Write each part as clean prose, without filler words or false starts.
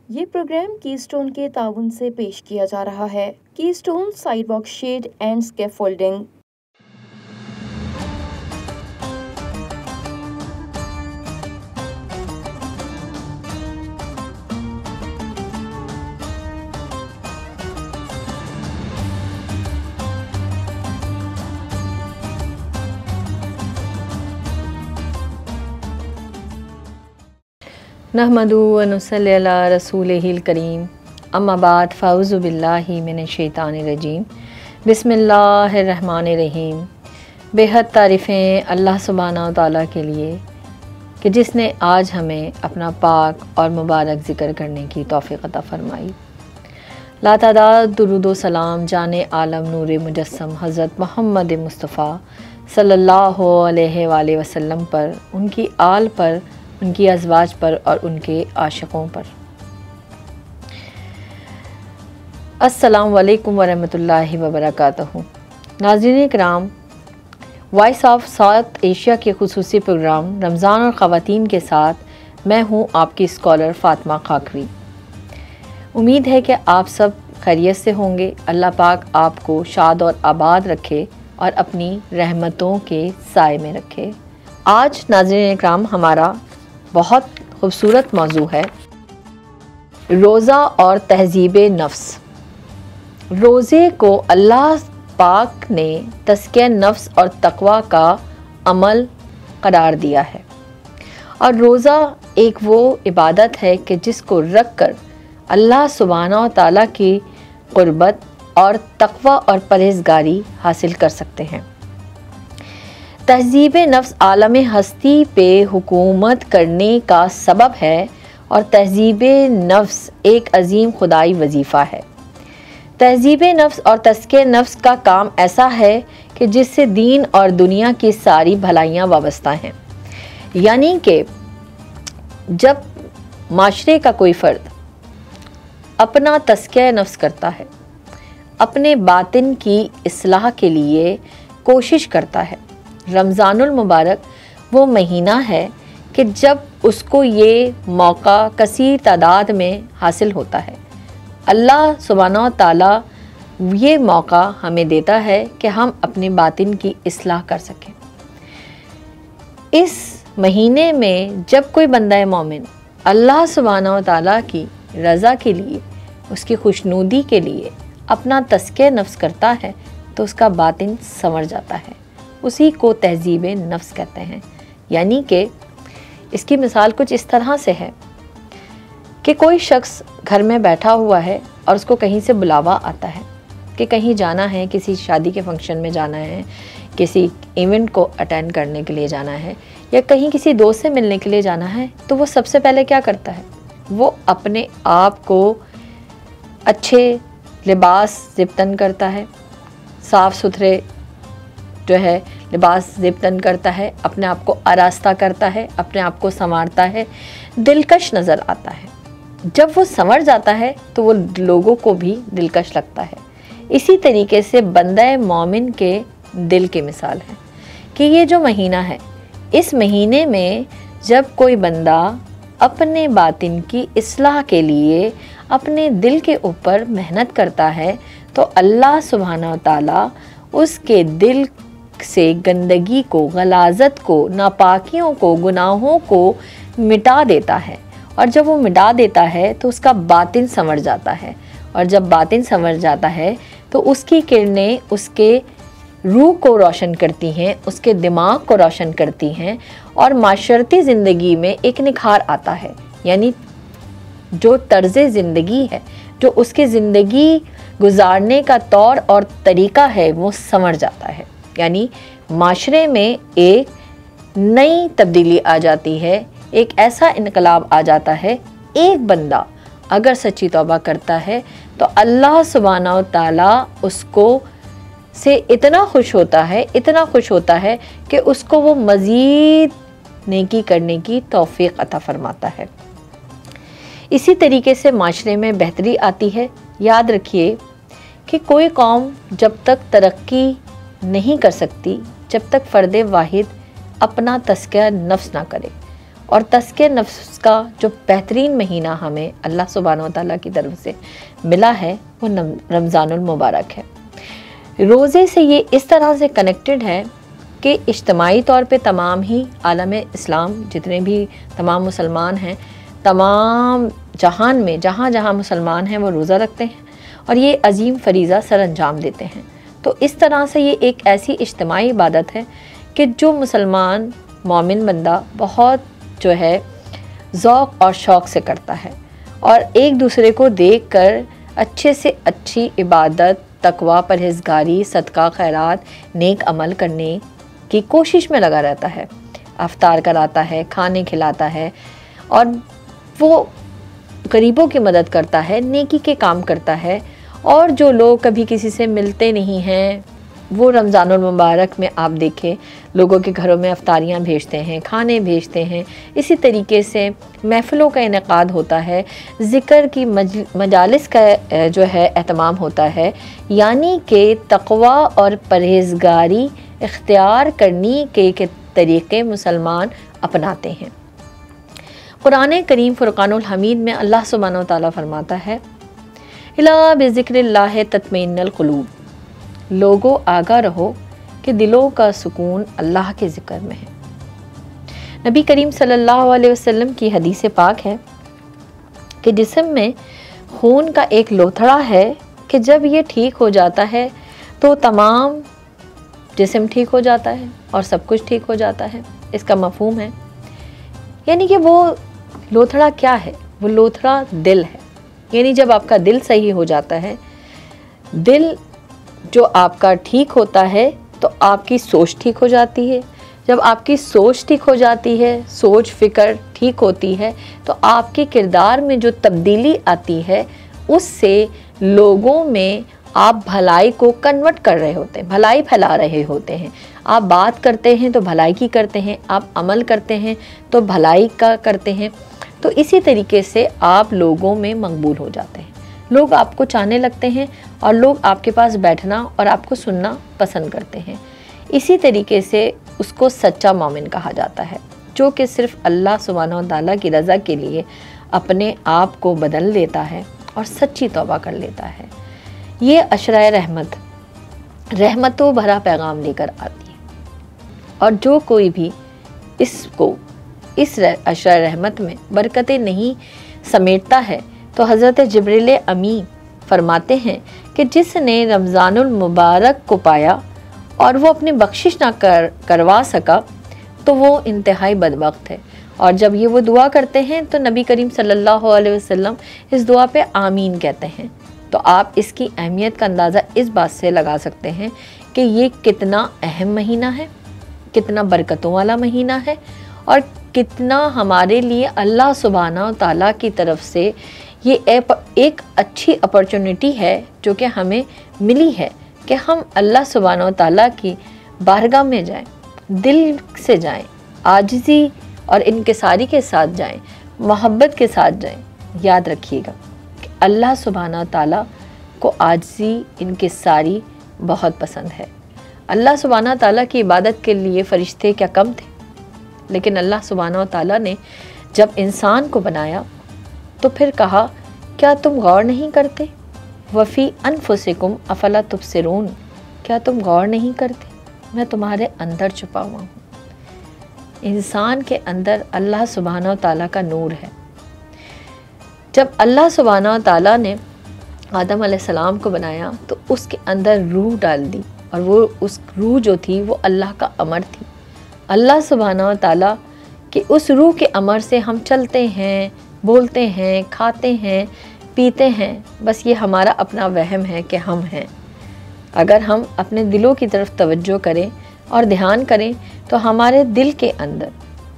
ये programme keystone के ताउन से पेश किया जा रहा है। Keystone sidewalk shed and scaffolding. नहमदु व नुसल्ली अला रसूलिहिल करीम अम्मा बाद फ़ाउज़ु बिल्लाहि मिनश शैतानिर रजीम बिस्मिल्लाहिर रहमानिर रहीम। बेहद तारीफ़ें अल्लाह सुब्हानहू तआला के लिए कि जिसने आज हमें अपना पाक और मुबारक ज़िक्र करने की तौफ़ीक़ अता फ़रमाई। लातादाद दुरूद व सलाम जाने आलम नूर मुजस्सम हज़रत मोहम्मद मुस्तफ़ा सल्लल्लाहु अलैहि वसल्लम पर, उनकी आल पर, उनकी अज़वाज पर और उनके आशिक़ों पर। अस्सलामु अलैकुम वरहमतुल्लाहि वबरकातुहू। नाज़रीन इकराम, वॉइस ऑफ साउथ एशिया के खुसूसी प्रोग्राम रमज़ान और ख़वातीन के साथ मैं हूँ आपकी स्कॉलर फ़ातिमा खाकवी। उम्मीद है कि आप सब खैरियत से होंगे। अल्लाह पाक आपको शाद और आबाद रखे और अपनी रहमतों के साए में रखे। आज नाज़रीन इकराम हमारा बहुत खूबसूरत मौजू है रोज़ा और तहज़ीब नफ्स। रोज़े को अल्लाह पाक ने तज़किया नफ्स और तक़वा का अमल करार दिया है और रोज़ा एक वो इबादत है कि जिसको रख कर अल्लाह सुब्हानहू तआला की क़ुर्बत और तक़वा और परहेज़गारी हासिल कर सकते हैं। तहज़ीब नफ्स आलम हस्ती पे हुकूमत करने का सबब है और तहज़ीब नफ्स एक अजीम खुदाई वजीफ़ा है। तहज़ीब नफ्स और तज़किया नफ्स का काम ऐसा है कि जिससे दीन और दुनिया की सारी भलाइयाँ वाबस्ता हैं। यानी कि जब माशरे का कोई फ़र्द अपना तज़किया नफ्स करता है, अपने बातिन की इस्लाह के लिए कोशिश करता है, रमज़ानुल मुबारक वो महीना है कि जब उसको ये मौका कसीर तादाद में हासिल होता है। अल्लाह सुब्हानहू तआला ये मौका हमें देता है कि हम अपने बातिन की इस्लाह कर सकें। इस महीने में जब कोई बंदा मोमिन अल्लाह सुब्हानहू तआला की रज़ा के लिए, उसकी खुशनुदी के लिए अपना तज़किया नफ्स करता है तो उसका बातिन संवर जाता है। उसी को तहज़ीब नफ्स कहते हैं। यानी कि इसकी मिसाल कुछ इस तरह से है कि कोई शख्स घर में बैठा हुआ है और उसको कहीं से बुलावा आता है कि कहीं जाना है, किसी शादी के फंक्शन में जाना है, किसी इवेंट को अटेंड करने के लिए जाना है या कहीं किसी दोस्त से मिलने के लिए जाना है। तो वो सबसे पहले क्या करता है, वो अपने आप को अच्छे लिबास ज़िब्तन करता है, साफ़ सुथरे जो है लिबास ज़िब्तन करता है, अपने आप को आरास्ता करता है, अपने आप को संवारता है, दिलकश नज़र आता है। जब वो संवर जाता है तो वो लोगों को भी दिलकश लगता है। इसी तरीके से बंदा मोमिन के दिल की मिसाल है कि ये जो महीना है, इस महीने में जब कोई बंदा अपने बातिन की इस्लाह के लिए अपने दिल के ऊपर मेहनत करता है तो अल्लाह सुब्हानहू तआला उसके दिल से गंदगी को, गलाज़त को, नापाकियों को, गुनाहों को मिटा देता है। और जब वो मिटा देता है तो उसका बातिन संवर जाता है और जब बातिन संवर जाता है तो उसकी किरणें उसके रूह को रोशन करती हैं, उसके दिमाग को रोशन करती हैं और माशरती ज़िंदगी में एक निखार आता है। यानी जो तर्ज़ ज़िंदगी है, जो उसकी ज़िंदगी गुजारने का तौर और तरीक़ा है, वो संवर जाता है। यानी माशरे में एक नई तब्दीली आ जाती है, एक ऐसा इनकलाब आ जाता है। एक बंदा अगर सच्ची तौबा करता है तो अल्लाह सुब्हानहू तआला उसको से इतना खुश होता है, इतना खुश होता है कि उसको वो मज़ीद नेकी करने की तौफ़ीक़ अता फ़रमाता है। इसी तरीके से माशरे में बेहतरी आती है। याद रखिए कि कोई कौम जब तक तरक्की नहीं कर सकती जब तक फ़र्द वाहिद अपना तज़किया नफ्स ना करे और तस्के नफ्स का जो बेहतरीन महीना हमें अल्लाह सुब्हानहू व तआला की तरफ से मिला है वो रमज़ानुल मुबारक है। रोज़े से ये इस तरह से कनेक्टेड है कि इज्तमाई तौर पे तमाम ही आलम इस्लाम जितने भी तमाम मुसलमान हैं, तमाम जहान में जहाँ जहाँ मुसलमान हैं वो रोज़ा रखते हैं और ये अजीम फ़रीज़ा सर अंजाम देते हैं। तो इस तरह से ये एक ऐसी इज्तमाई इबादत है कि जो मुसलमान मोमिन बंदा बहुत जो है ज़ौक़ और शौक़ से करता है और एक दूसरे को देखकर अच्छे से अच्छी इबादत, तकवा, परहेज़गारी, सदका, खैरात, नेक अमल करने की कोशिश में लगा रहता है। अफ्तार कराता है, खाने खिलाता है और वो गरीबों की मदद करता है, नेकी के काम करता है। और जो लोग कभी किसी से मिलते नहीं हैं वो रमज़ानुल मुबारक में आप देखें लोगों के घरों में अफ्तारियाँ भेजते हैं, खाने भेजते हैं। इसी तरीके से महफ़िलों का इनेकाद होता है, ज़िक्र की मजालिस का जो है एहतमाम होता है, यानी कि तक़वा और परहेज़गारी इख्तियार करने के तरीक़े मुसलमान अपनाते हैं। कुरान करीम फ़ुरक़ानुल हमीद में अल्लाह सुब्हानहू व तआला फरमाता है, इला बिज़िक्रिल्लाह तत्मइन्नुल क़ुलूब, लोगों आगाह रहो कि दिलों का सुकून अल्लाह के ज़िक्र में है। नबी करीम सल्लल्लाहु अलैहि वसल्लम की हदीस पाक है कि जिस्म में खून का एक लोथड़ा है कि जब ये ठीक हो जाता है तो तमाम जिस्म ठीक हो जाता है और सब कुछ ठीक हो जाता है। इसका मफ़हूम है, यानी कि वो लोथड़ा क्या है? वो लोथड़ा दिल है। यानी जब आपका दिल सही हो जाता है, दिल जो आपका ठीक होता है तो आपकी सोच ठीक हो जाती है। जब आपकी सोच ठीक हो जाती है, सोच फ़िक्र ठीक होती है, तो आपके किरदार में जो तब्दीली आती है उससे लोगों में आप भलाई को कन्वर्ट कर रहे होते हैं, भलाई फैला रहे होते हैं। आप बात करते हैं तो भलाई की करते हैं, आप अमल करते हैं तो भलाई का करते हैं। तो इसी तरीके से आप लोगों में मकबूल हो जाते हैं, लोग आपको चाहने लगते हैं और लोग आपके पास बैठना और आपको सुनना पसंद करते हैं। इसी तरीके से उसको सच्चा मोमिन कहा जाता है, जो कि सिर्फ़ अल्लाह सुब्हानहू व तआला की रज़ा के लिए अपने आप को बदल लेता है और सच्ची तौबा कर लेता है। ये अशराए रहमतों भरा पैगाम लेकर आती है और जो कोई भी इस अशराए रहमत में बरकतें नहीं समेटता है तो हज़रत जिब्रील अमी फरमाते हैं कि जिसने रमज़ानुल मुबारक को पाया और वो अपनी बख्शिश ना करवा सका तो वो इंतहाई बदबख्त है। और जब ये वो दुआ करते हैं तो नबी करीम सल्लल्लाहु अलैहि वसल्लम इस दुआ पे आमीन कहते हैं। तो आप इसकी अहमियत का अंदाज़ा इस बात से लगा सकते हैं कि ये कितना अहम महीना है, कितना बरकतों वाला महीना है और कितना हमारे लिए अल्लाह सुब्हानहू व तआला की तरफ से ये एक अच्छी अपॉर्चुनिटी है जो कि हमें मिली है कि हम अल्लाह सुब्हानहू व तआला की बारगाह में जाएं, दिल से जाएं, आजिज़ी और इनकिसारी के साथ जाएं, मोहब्बत के साथ जाएं। याद रखिएगा कि अल्लाह सुब्हानहू व तआला को आजिज़ी, इनकिसारी बहुत पसंद है। अल्लाह सुब्हानहू व तआला की इबादत के लिए फ़रिश्ते क्या कम थे, लेकिन अल्लाह सुब्हानहू व तआला ने जब इंसान को बनाया तो फिर कहा, क्या तुम गौर नहीं करते? वफ़ी अनफुसिकुम अफला तुबसिरून, क्या तुम गौर नहीं करते? मैं तुम्हारे अंदर छुपा हुआ हूँ। इंसान के अंदर अल्लाह सुब्हानहू व तआला का नूर है। जब अल्लाह सुब्हानहू व तआला ने आदम अलैहिस्सलाम को बनाया तो उसके अंदर रूह डाल दी और वो उस रूह जो थी वो अल्लाह का अमर थी। अल्लाह सुब्हानहू व तआला कि उस रूह के अमर से हम चलते हैं, बोलते हैं, खाते हैं, पीते हैं। बस ये हमारा अपना वहम है कि हम हैं। अगर हम अपने दिलों की तरफ तवज्जो करें और ध्यान करें तो हमारे दिल के अंदर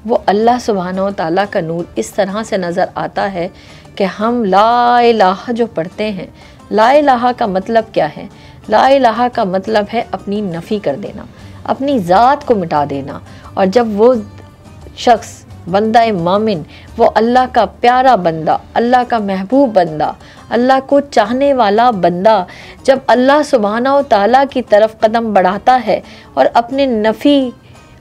वो अल्लाह सुब्हानहू व तआला का नूर इस तरह से नज़र आता है कि हम ला इलाहा जो पढ़ते हैं, ला इलाहा का मतलब क्या है? ला इलाहा का मतलब है अपनी नफ़ी कर देना, अपनी ज़ात को मिटा देना। और जब वो शख्स बंदा मोमिन, वो अल्लाह का प्यारा बंदा, अल्लाह का महबूब बंदा, अल्लाह को चाहने वाला बंदा जब अल्लाह सुब्हानहू व तआला की तरफ कदम बढ़ाता है और अपने नफ़ी,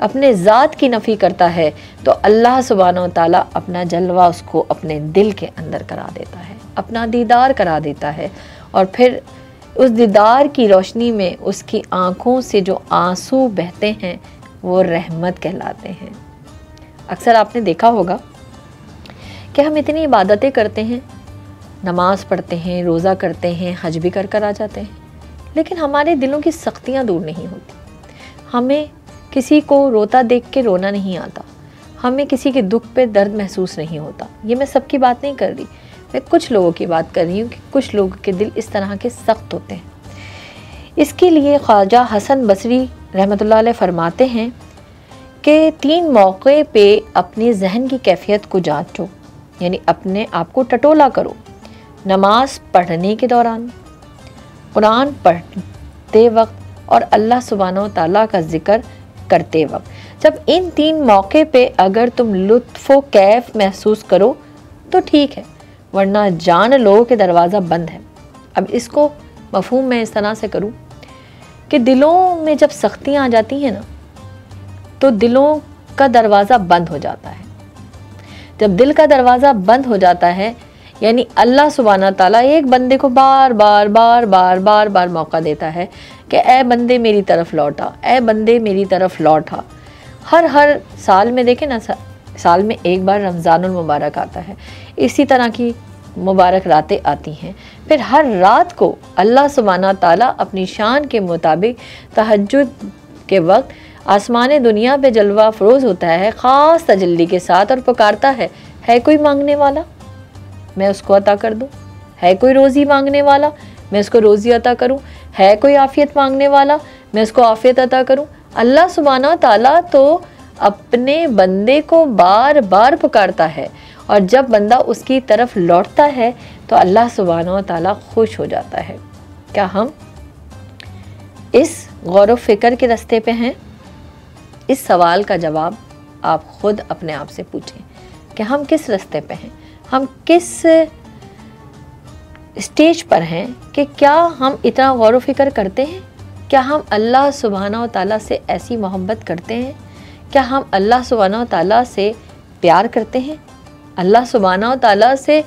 अपने ज़ात की नफ़ी करता है, तो अल्लाह सुब्हानहू तआला अपना जलवा उसको अपने दिल के अंदर करा देता है, अपना दीदार करा देता है, और फिर उस दीदार की रोशनी में उसकी आँखों से जो आंसू बहते हैं वो रहमत कहलाते हैं। अक्सर आपने देखा होगा कि हम इतनी इबादतें करते हैं, नमाज़ पढ़ते हैं, रोज़ा करते हैं, हज भी कर आ जाते हैं, लेकिन हमारे दिलों की सख्तियाँ दूर नहीं होती। हमें किसी को रोता देख के रोना नहीं आता, हमें किसी के दुख पे दर्द महसूस नहीं होता। ये मैं सबकी बात नहीं कर रही, मैं कुछ लोगों की बात कर रही हूँ कि कुछ लोगों के दिल इस तरह के सख्त होते हैं। इसके लिए ख्वाजा हसन बसरी रहमतुल्लाह अलैह फरमाते हैं कि 3 मौके पे अपनी जहन की कैफियत को जांचो, यानी अपने आप को टटोला करो। नमाज पढ़ने के दौरान, कुरान पढ़ते वक्त और अल्लाह सुब्हानहू तआला का जिक्र करते वक्त। जब इन 3 मौके पे अगर तुम लुत्फ़ व कैफ महसूस करो तो ठीक है, वरना जान लो कि दरवाज़ा बंद है। अब इसको मफ़हूम मैं इस तरह से करूँ कि दिलों में जब सख्तियाँ आ जाती हैं ना, तो दिलों का दरवाज़ा बंद हो जाता है। जब दिल का दरवाज़ा बंद हो जाता है, यानी अल्लाह सुब्हानहू तआला एक बंदे को बार बार मौका देता है कि ए बंदे मेरी तरफ लौटा, ए बंदे मेरी तरफ लौटा। हर साल में देखें ना, साल में एक बार रमज़ानुल मुबारक आता है, इसी तरह की मुबारक रातें आती हैं। फिर हर रात को अल्लाह सुब्हानहू तआला अपनी शान के मुताबिक तहज्जुद के वक्त आसमान दुनिया पे जलवा अफरोज़ होता है ख़ास तजल्ली के साथ, और पुकारता है कोई मांगने वाला, मैं उसको अता कर दूं। है कोई रोज़ी मांगने वाला, मैं उसको रोज़ी अता करूं। है कोई आफ़ियत मांगने वाला, मैं उसको आफ़ियत अता करूं। अल्लाह सुब्हानहू तआला तो अपने बंदे को बार बार पुकारता है, और जब बंदा उसकी तरफ लौटता है तो अल्लाह सुब्हानहू तआला खुश हो जाता है। क्या हम इस गौर व फिक्र के रास्ते पे हैं? इस सवाल का जवाब आप खुद अपने आप से पूछें कि हम किस रास्ते पे हैं, हम किस स्टेज पर हैं कि क्या हम इतना गौर व फिक्र करते हैं? क्या हम अल्लाह सुब्हानहू तआला से ऐसी मोहब्बत करते हैं? क्या हम अल्लाह सुब्हानहू तआला से प्यार करते हैं? अल्लाह सुब्हानहू तआला से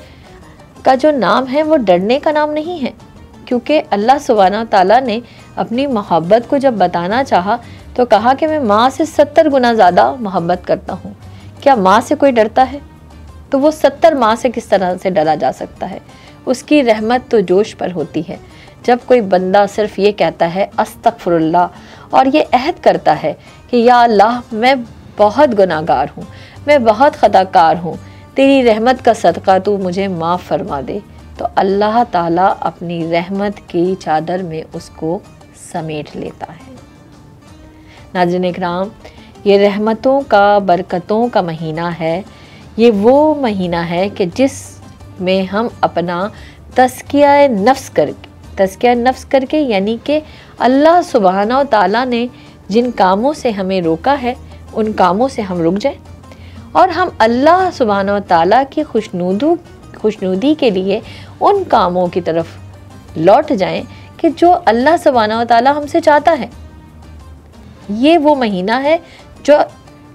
का जो नाम है वो डरने का नाम नहीं है, क्योंकि अल्लाह सुब्हानहू तआला ने अपनी मोहब्बत को जब बताना चाहा तो कहा कि मैं माँ से 70 गुना ज़्यादा मोहब्बत करता हूँ। क्या माँ से कोई डरता है? तो वो 70 माँ से किस तरह से डरा जा सकता है? उसकी रहमत तो जोश पर होती है जब कोई बंदा सिर्फ ये कहता है अस्तगफिरुल्लाह, और ये अहद करता है कि या अल्लाह मैं बहुत गुनाहगार हूँ, मैं बहुत खताकार हूँ, तेरी रहमत का सदका तू मुझे माफ़ फरमा दे, तो अल्लाह ताला अपनी रहमत की चादर में उसको समेट लेता है। नाज़रीन इकराम, ये रहमतों का, बरकतों का महीना है। ये वो महीना है कि जिस में हम अपना तज़किया नफ्स करके यानी कि अल्लाह सुब्हानहू तआला ने जिन कामों से हमें रोका है उन कामों से हम रुक जाएं, और हम अल्लाह सुब्हानहू तआला की खुशनुदी के लिए उन कामों की तरफ लौट जाएं कि जो अल्लाह सुब्हानहू तआला हमसे चाहता है। ये वो महीना है जो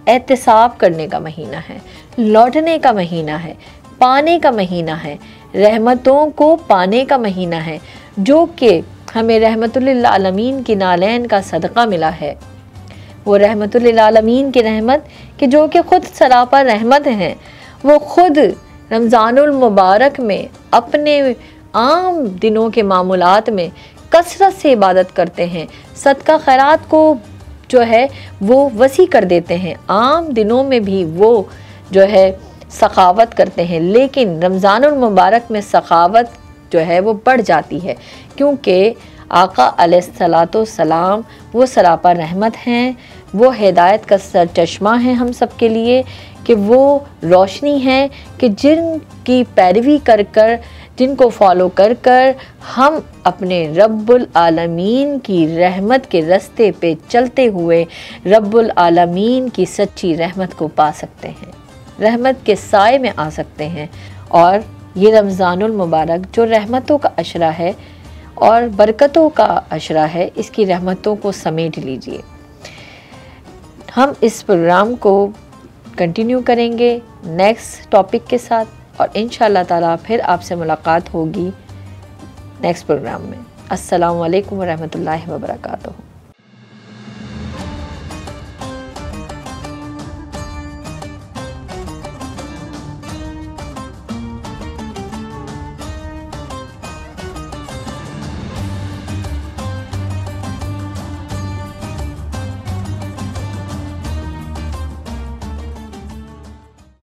एहतिसाब करने का महीना है, लौटने का महीना है, पाने का महीना है, रहमतों को पाने का महीना है, जो कि हमें रहमतुल लिल आलमीन की नालैन का सदका मिला है। वो रहमतुल लिल आलमीन की रहमत कि जो कि खुद सरापा रहमत हैं, वो खुद रमज़ानुल मुबारक में अपने आम दिनों के मामूलात में कसरत से इबादत करते हैं, सदका खैरात को जो है वो वसी कर देते हैं। आम दिनों में भी वो जो है सखावत करते हैं, लेकिन रमज़ानुल मुबारक में सखावत जो है वो बढ़ जाती है, क्योंकि आका अलैहिस्सलातो सलाम वो सरापा रहमत हैं, वो हिदायत का सरचश्मा है हम सब के लिए, कि वो रोशनी है कि जिनकी पैरवी कर कर, जिनको फॉलो कर कर हम अपने रब्बुल आलमीन की रहमत के रास्ते पे चलते हुए रब्बुल आलमीन की सच्ची रहमत को पा सकते हैं, रहमत के साए में आ सकते हैं। और ये रमज़ानुल मुबारक जो रहमतों का अशरा है और बरकतों का अशरा है, इसकी रहमतों को समेट लीजिए। हम इस प्रोग्राम को कंटिन्यू करेंगे नेक्स्ट टॉपिक के साथ और इंशाअल्लाह ताला फिर आपसे मुलाकात होगी नेक्स्ट प्रोग्राम में। अस्सलामु अलैकुम वरहमतुल्लाहि वबरकातुहू।